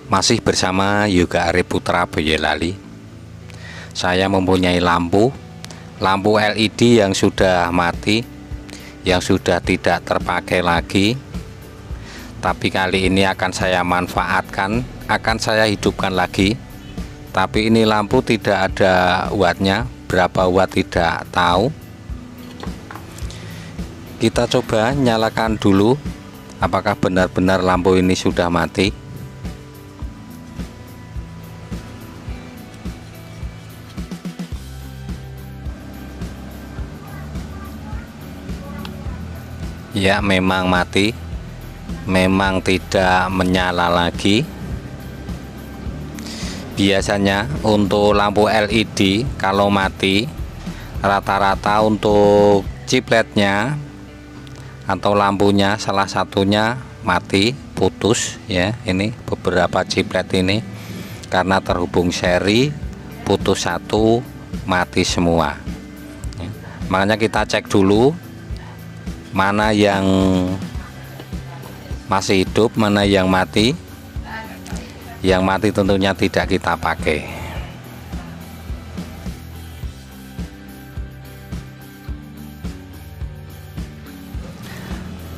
Masih bersama Yoga Arif Putra Boyolali. Saya mempunyai lampu LED yang sudah mati, yang sudah tidak terpakai lagi. Tapi kali ini akan saya manfaatkan, akan saya hidupkan lagi. Tapi ini lampu tidak ada wattnya, berapa watt tidak tahu. Kita coba nyalakan dulu, apakah benar-benar lampu ini sudah mati. Ya, memang mati, memang tidak menyala lagi. Biasanya untuk lampu LED kalau mati, rata-rata untuk chipletnya atau lampunya salah satunya mati, putus ya. Ini beberapa chiplet ini karena terhubung seri, putus satu, mati semua. Makanya kita cek dulu mana yang masih hidup, mana yang mati. Yang mati tentunya tidak kita pakai.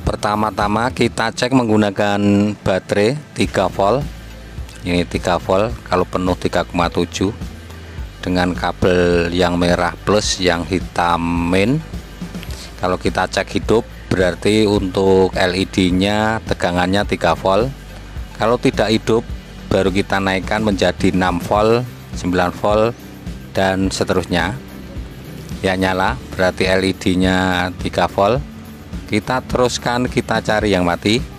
Pertama-tama kita cek menggunakan baterai 3 volt. Ini 3 volt, kalau penuh 3,7 dengan kabel yang merah plus, yang hitam min. Kalau kita cek hidup berarti untuk LED-nya tegangannya 3 volt. Kalau tidak hidup baru kita naikkan menjadi 6 volt, 9 volt dan seterusnya. Ya, nyala berarti LED-nya 3 volt. Kita teruskan, kita cari yang mati.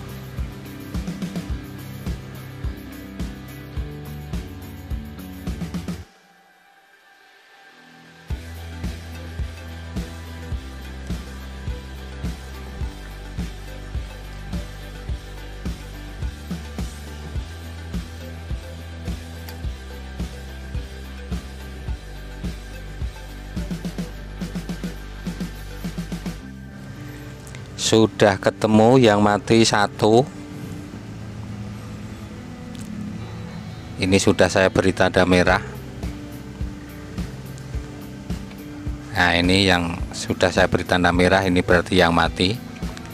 Sudah ketemu yang mati satu. Ini sudah saya beri tanda merah. Nah, ini yang sudah saya beri tanda merah, ini berarti yang mati.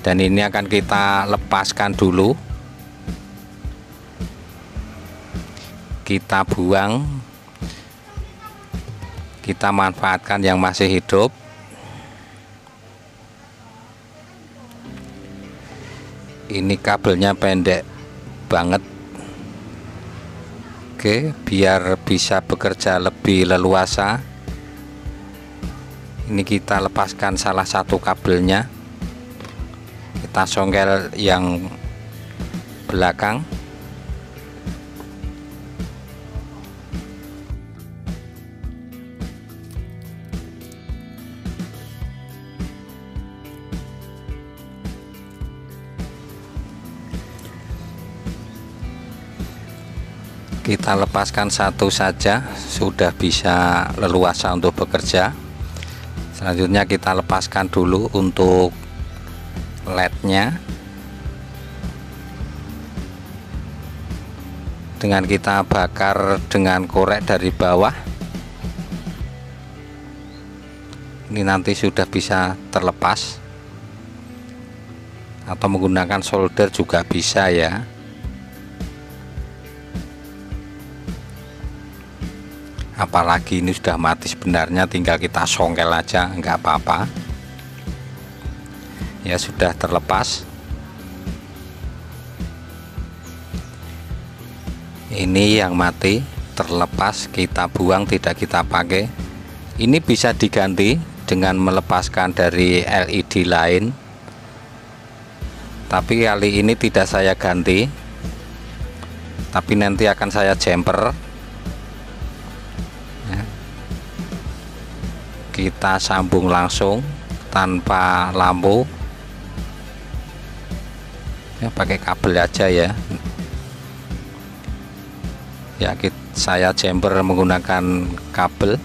Dan ini akan kita lepaskan dulu. Kita buang. Kita manfaatkan yang masih hidup. Ini kabelnya pendek banget. Oke, biar bisa bekerja lebih leluasa, ini kita lepaskan salah satu kabelnya. Kita songkel yang belakang. Kita lepaskan satu saja, sudah bisa leluasa untuk bekerja. Selanjutnya kita lepaskan dulu untuk LED-nya. Dengan kita bakar dengan korek dari bawah, ini nanti sudah bisa terlepas. Atau menggunakan solder juga bisa ya. Apalagi ini sudah mati sebenarnya, tinggal kita songkel aja, nggak apa-apa ya. Sudah terlepas. Ini yang mati terlepas, kita buang, tidak kita pakai. Ini bisa diganti dengan melepaskan dari LED lain, tapi kali ini tidak saya ganti, tapi nanti akan saya jumper. Kita sambung langsung tanpa lampu ya, pakai kabel aja ya. Ya, saya jumper menggunakan kabel.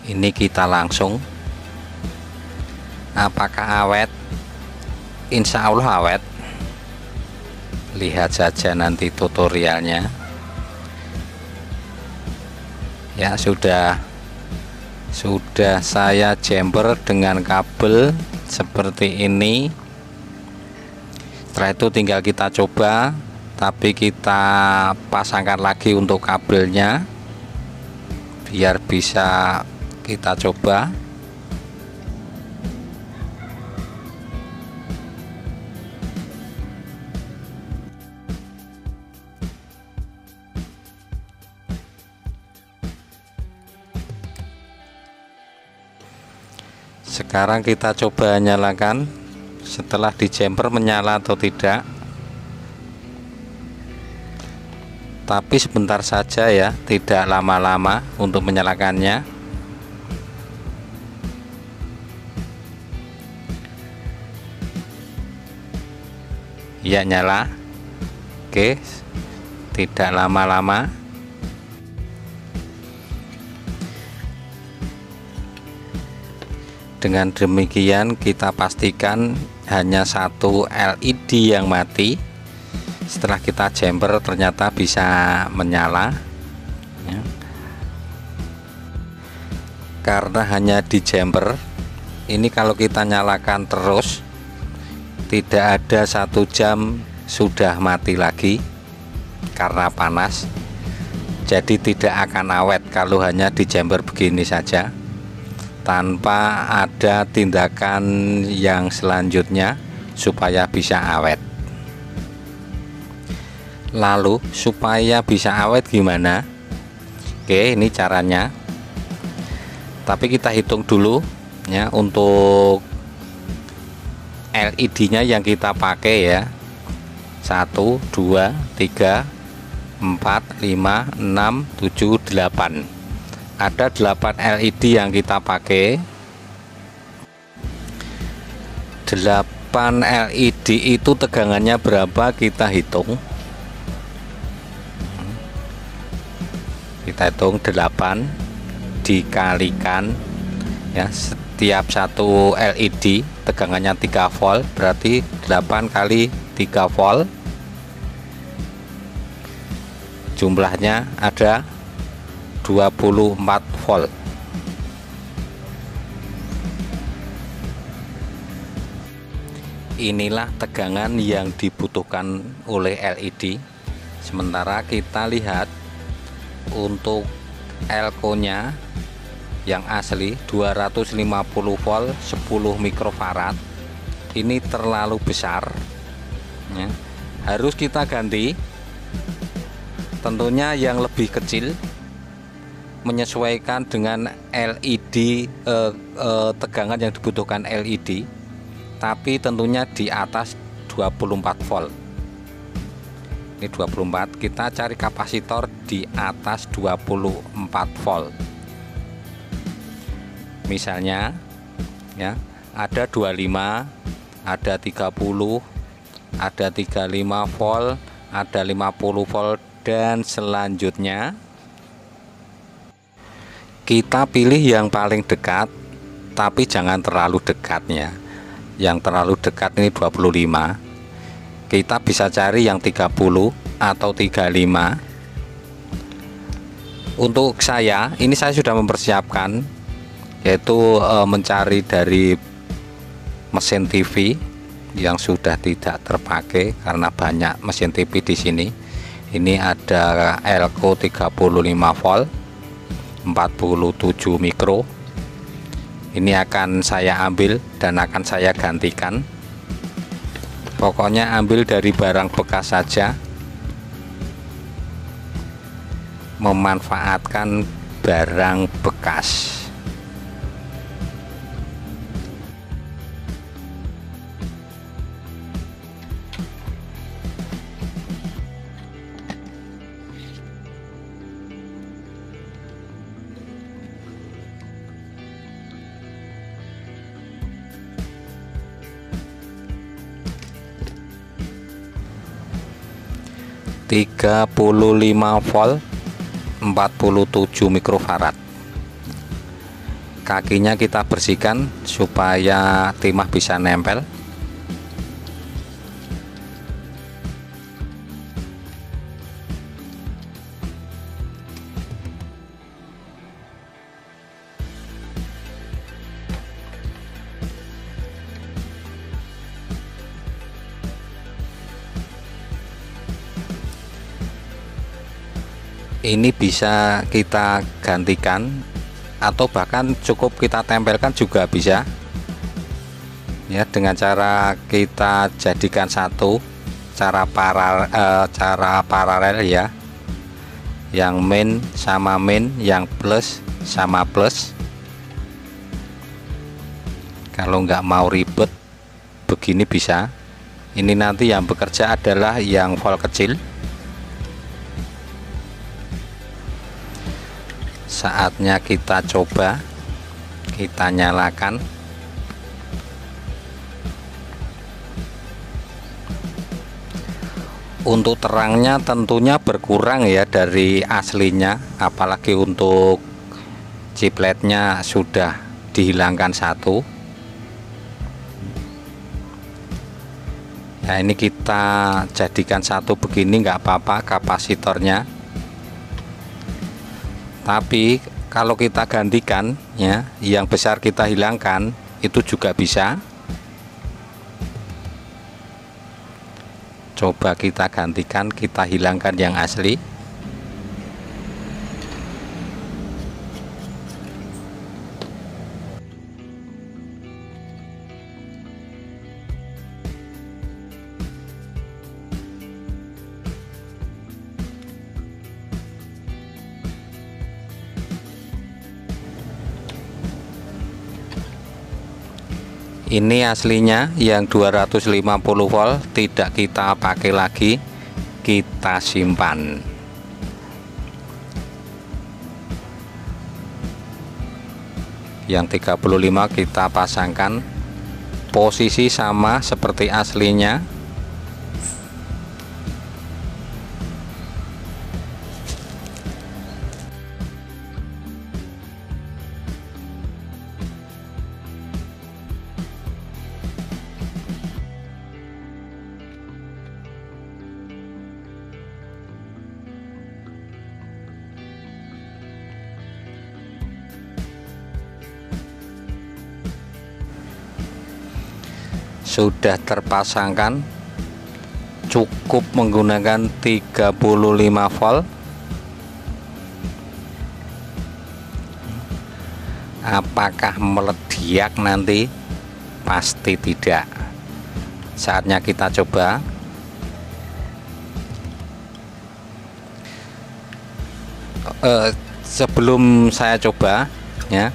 Ini kita langsung, apakah awet? Insya Allah awet. Lihat saja nanti tutorialnya. Ya, sudah saya jumper dengan kabel seperti ini. Setelah itu tinggal kita coba, tapi kita pasangkan lagi untuk kabelnya biar bisa kita coba. Sekarang kita coba nyalakan, setelah di jumper menyala atau tidak. Tapi sebentar saja ya, tidak lama-lama untuk menyalakannya. Ya, nyala. Oke, tidak lama-lama. Dengan demikian kita pastikan hanya satu LED yang mati. Setelah kita jumper ternyata bisa menyala ya. Karena hanya di jumper ini, kalau kita nyalakan terus tidak ada 1 jam sudah mati lagi karena panas. Jadi tidak akan awet kalau hanya di jumper begini saja, tanpa ada tindakan yang selanjutnya supaya bisa awet. Lalu supaya bisa awet gimana? Oke, ini caranya. Tapi kita hitung dulu ya untuk LED-nya yang kita pakai ya. 1, 2, 3, 4, 5, 6, 7, 8. Ada 8 LED yang kita pakai. 8 LED itu tegangannya berapa kita hitung. Kita hitung 8 dikalikan ya, setiap satu LED tegangannya 3 volt, berarti 8 kali 3 volt. Jumlahnya ada 24 volt. Inilah tegangan yang dibutuhkan oleh LED. Sementara kita lihat untuk elko nya yang asli 250 volt 10 mikrofarad. Ini terlalu besar ya. Harus kita ganti tentunya yang lebih kecil, menyesuaikan dengan LED tegangan yang dibutuhkan LED, tapi tentunya di atas 24 volt. Ini 24, kita cari kapasitor di atas 24 volt. Misalnya ya, ada 25, ada 30, ada 35 volt, ada 50 volt, dan selanjutnya kita pilih yang paling dekat, tapi jangan terlalu dekatnya. Yang terlalu dekat ini 25. Kita bisa cari yang 30 atau 35. Untuk saya, ini saya sudah mempersiapkan, yaitu mencari dari mesin TV yang sudah tidak terpakai karena banyak mesin TV di sini. Ini ada elko 35 volt 47 mikro. Ini akan saya ambil dan akan saya gantikan. Pokoknya ambil dari barang bekas saja, memanfaatkan barang bekas. Tiga 35 volt 47 mikrofarad. kakinya kita bersihkan supaya timah bisa nempel. Ini bisa kita gantikan atau bahkan cukup kita tempelkan juga bisa ya, dengan cara kita jadikan satu, cara paralel ya, yang min sama min, yang plus sama plus. Kalau nggak mau ribet begini bisa. Ini nanti yang bekerja adalah yang volt kecil. Saatnya kita coba, kita nyalakan. Untuk terangnya tentunya berkurang ya dari aslinya, apalagi untuk chipletnya sudah dihilangkan satu. Nah, ini kita jadikan satu begini nggak apa-apa kapasitornya. Tapi kalau kita gantikan ya, yang besar kita hilangkan, itu juga bisa. Coba kita gantikan, kita hilangkan yang asli. Ini aslinya yang 250 volt, tidak kita pakai lagi, kita simpan. Yang 35 kita pasangkan, posisi sama seperti aslinya. Sudah terpasangkan, cukup menggunakan 35 volt. Apakah meledak nanti? Pasti tidak. Saatnya kita coba. Sebelum saya coba ya,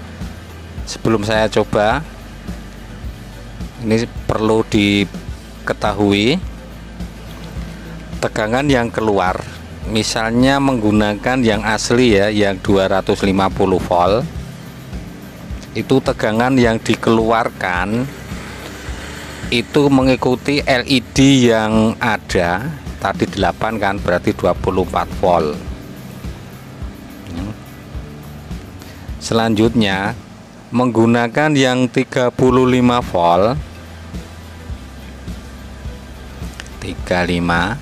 ini perlu diketahui tegangan yang keluar, misalnya menggunakan yang asli ya, yang 250 volt, itu tegangan yang dikeluarkan itu mengikuti LED yang ada tadi 8 kan, berarti 24 volt. Selanjutnya menggunakan yang 35 volt, 35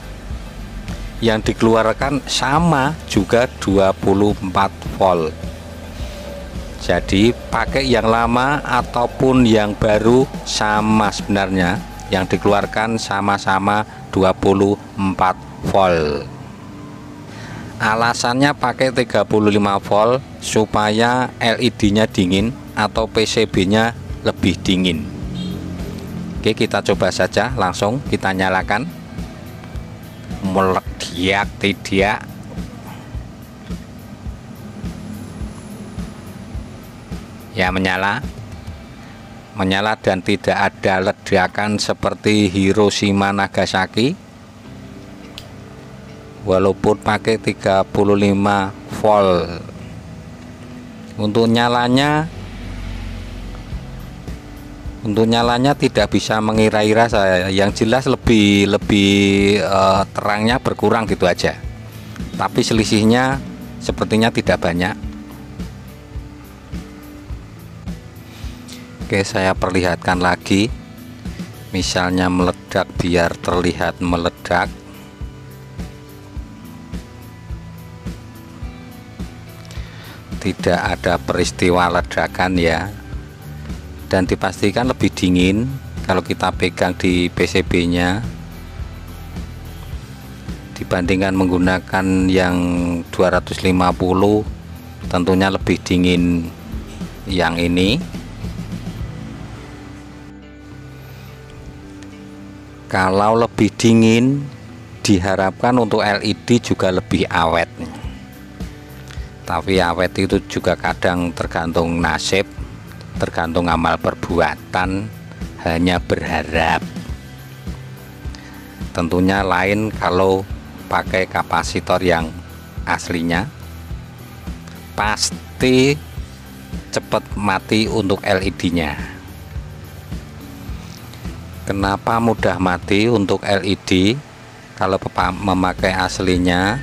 yang dikeluarkan sama juga 24 volt. Jadi pakai yang lama ataupun yang baru sama sebenarnya, yang dikeluarkan sama-sama 24 volt. Alasannya pakai 35 volt supaya LED-nya dingin atau PCB-nya lebih dingin. Oke, kita coba saja, langsung kita nyalakan. Meledak tidak? Ya, menyala dan tidak ada ledakan seperti Hiroshima Nagasaki. Walaupun pakai 35 volt. Untuk nyalanya tidak bisa mengira-ira saya. Yang jelas lebih terangnya berkurang gitu aja. Tapi selisihnya sepertinya tidak banyak. Oke, saya perlihatkan lagi, misalnya meledak biar terlihat meledak. Tidak ada peristiwa ledakan ya, dan dipastikan lebih dingin kalau kita pegang di PCB nya dibandingkan menggunakan yang 250. Tentunya lebih dingin yang ini. Kalau lebih dingin, diharapkan untuk LED juga lebih awet. Tapi awet itu juga kadang tergantung nasib, tergantung amal perbuatan, hanya berharap. Tentunya lain kalau pakai kapasitor yang aslinya, pasti cepat mati untuk LED-nya. Kenapa mudah mati untuk LED kalau memakai aslinya?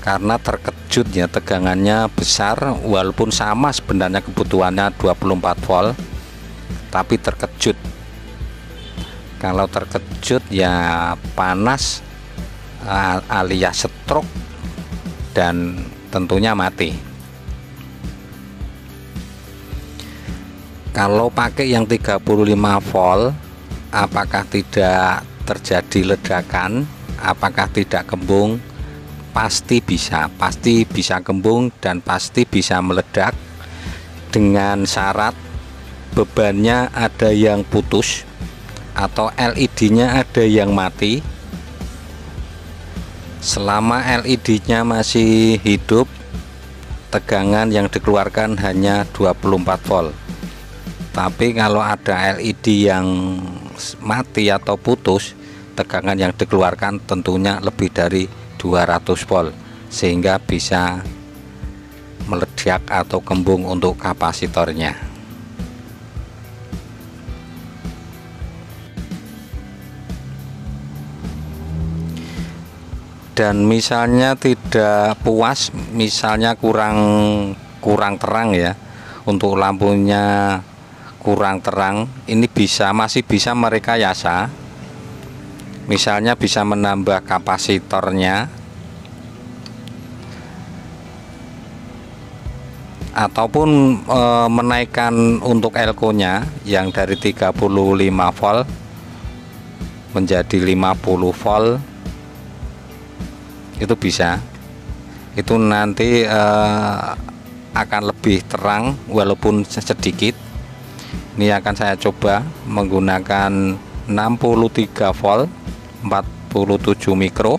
Karena terkejut ya, tegangannya besar, walaupun sama sebenarnya kebutuhannya 24 volt, tapi terkejut. Kalau terkejut ya panas alias stroke dan tentunya mati. Kalau pakai yang 35 volt, apakah tidak terjadi ledakan? Apakah tidak kembung? Pasti bisa kembung dan pasti bisa meledak, dengan syarat bebannya ada yang putus atau LED-nya ada yang mati. Selama LED-nya masih hidup, tegangan yang dikeluarkan hanya 24 volt. Tapi kalau ada LED yang mati atau putus, tegangan yang dikeluarkan tentunya lebih dari 200 volt, sehingga bisa meledak atau kembung untuk kapasitornya. Dan misalnya tidak puas, misalnya kurang terang ya, untuk lampunya kurang terang, ini masih bisa merekayasa. Misalnya bisa menambah kapasitornya ataupun menaikkan untuk elko nya yang dari 35 volt menjadi 50 volt, itu bisa. Itu nanti akan lebih terang walaupun sedikit. Ini akan saya coba menggunakan 63 volt 47 mikro.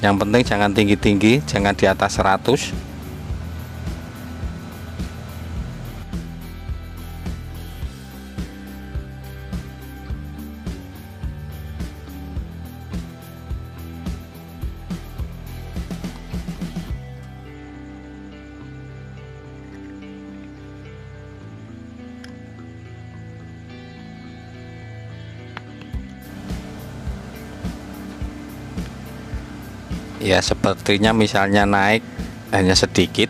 Yang penting jangan tinggi-tinggi, jangan di atas 100. Ya, sepertinya misalnya naik hanya sedikit,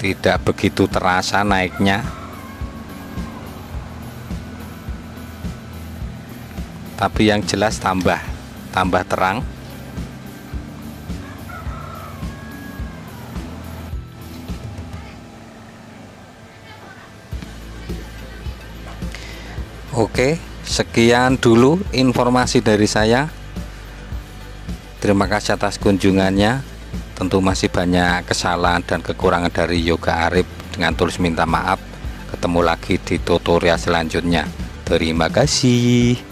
tidak begitu terasa naiknya, tapi yang jelas tambah terang. Oke, sekian dulu informasi dari saya. Terima kasih atas kunjungannya. Tentu masih banyak kesalahan dan kekurangan dari Yoga Arif, dengan tulus minta maaf. Ketemu lagi di tutorial selanjutnya. Terima kasih.